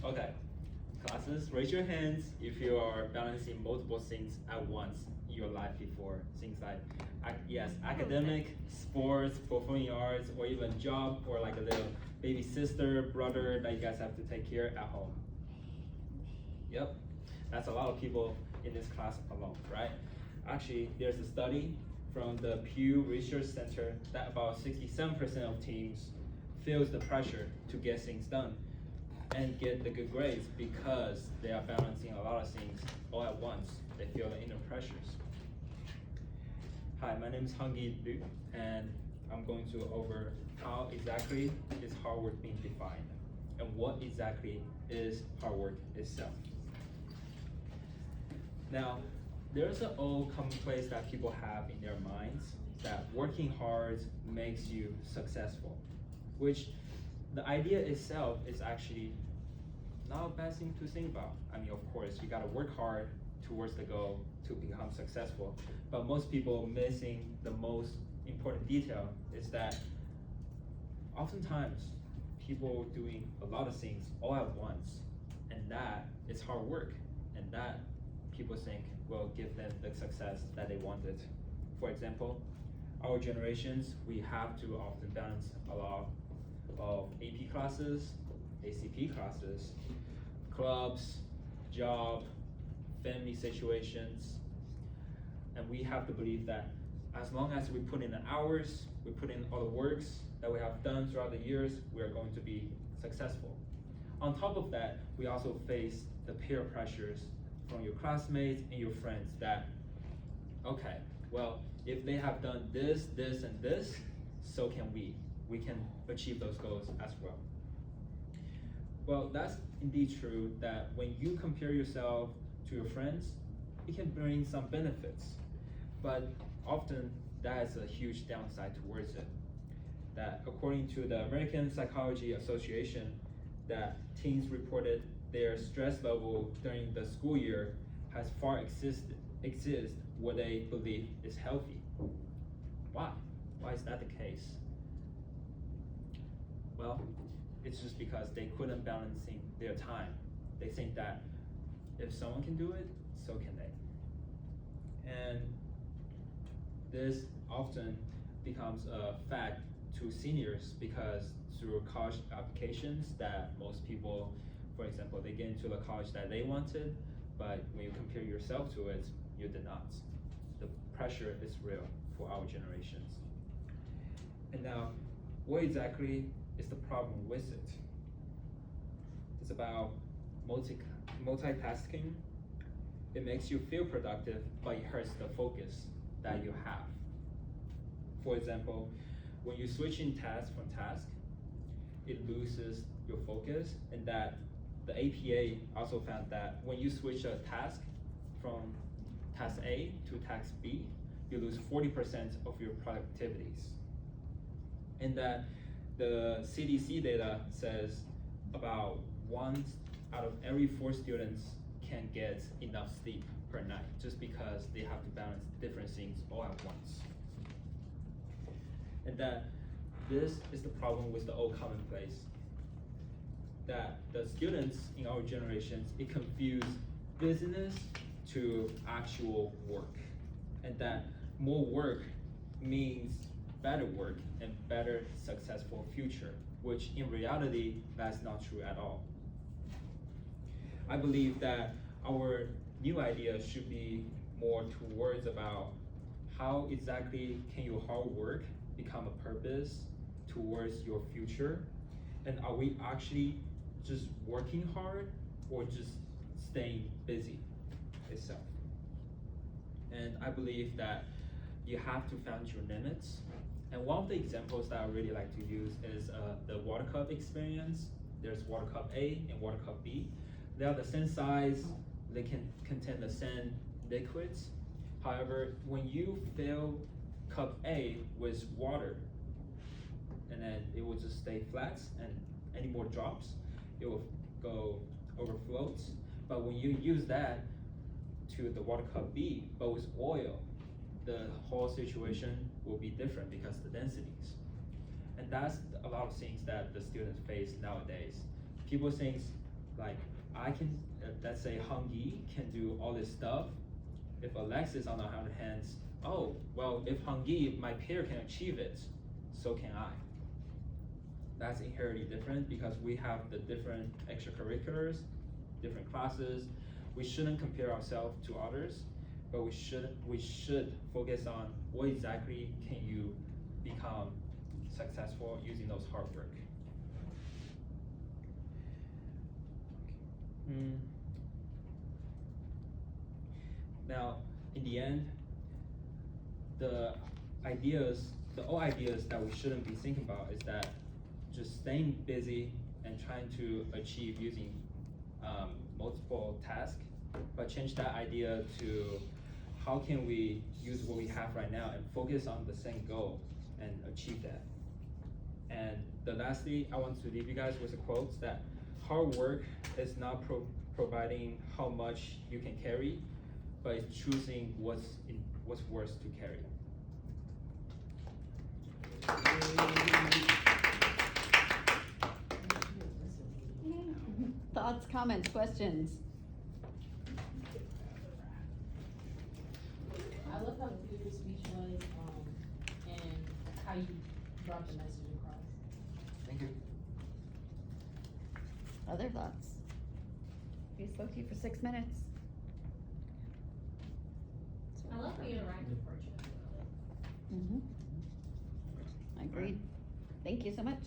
Okay, classes, raise your hands if you are balancing multiple things at once in your life before. Things like, yes, academic, sports, performing arts, or even job, or like a little baby sister, brother that you guys have to take care at home. Yep, that's a lot of people in this class alone, right? Actually, there's a study from the Pew Research Center that about 67% of teens feels the pressure to get things done and get the good grades because they are balancing a lot of things all at once. They feel the inner pressures. Hi, my name is Hangi Liu, and I'm going to go over how exactly is hard work being defined and what exactly is hard work itself. Now, there's an old commonplace that people have in their minds that working hard makes you successful, which the idea itself is actually not a bad thing to think about. I mean, of course, you gotta work hard towards the goal to become successful, but most people missing the most important detail is that oftentimes people doing a lot of things all at once, and that is hard work, and that people think will give them the success that they wanted. For example, our generations, we have to often balance a lot of AP classes, ACP classes, clubs, job, family situations, and we have to believe that as long as we put in the hours, we put in all the works that we have done throughout the years, we are going to be successful. On top of that, we also face the peer pressures from your classmates and your friends that, okay, well, if they have done this, this, and this, so can we. We can achieve those goals as well. Well, that's indeed true that when you compare yourself to your friends, it can bring some benefits, but often that is a huge downside towards it. That according to the American Psychology Association, that teens reported their stress level during the school year has far exist what they believe is healthy. Why? Why is that the case? Well, it's just because they couldn't balancing their time. They think that if someone can do it, so can they. And this often becomes a fact to seniors because through college applications that most people, for example, they get into the college that they wanted, but when you compare yourself to it, you did not. The pressure is real for our generations. And now, what exactly is the problem with it? It's about multitasking. It makes you feel productive, but it hurts the focus that you have. For example, when you switch in task from task, it loses your focus, and that the APA also found that when you switch a task from task A to task B, you lose 40% of your productivities. And that the CDC data says about 1 out of every 4 students can't get enough sleep per night just because they have to balance different things all at once. And that this is the problem with the old commonplace. That the students in our generations, it confused business to actual work. And that more work means better work and better successful future, which in reality, that's not true at all. I believe that our new idea should be more towards about how exactly can your hard work become a purpose towards your future, and are we actually just working hard or just staying busy itself? And I believe that you have to find your limits. And one of the examples that I really like to use is the water cup experience. There's water cup A and water cup B. They are the same size, they can contain the same liquids. However, when you fill cup A with water, and then it will just stay flat, and any more drops, it will go overflows. But when you use that to the water cup B, but with oil, the whole situation will be different because the densities. And that's a lot of things that the students face nowadays. People think Like I can, let's say Hung Yi can do all this stuff. If Alexis on the other hand, oh, well, if Hung Yi, my peer can achieve it, so can I. That's inherently different because we have the different extracurriculars, different classes. We shouldn't compare ourselves to others, but we should focus on what exactly can you become successful using those hard work. Now, in the end, the all ideas that we shouldn't be thinking about is that just staying busy and trying to achieve using multiple tasks, but change that idea to how can we use what we have right now and focus on the same goal and achieve that. And the lastly, I want to leave you guys with a quote that hard work is not providing how much you can carry, but it's choosing what's worth to carry. Thoughts, comments, questions? I love how good your speech was, and how you brought the message across. Thank you. Other thoughts? We spoke to you for 6 minutes. I love how you interactive approach it. I agreed. Thank you so much.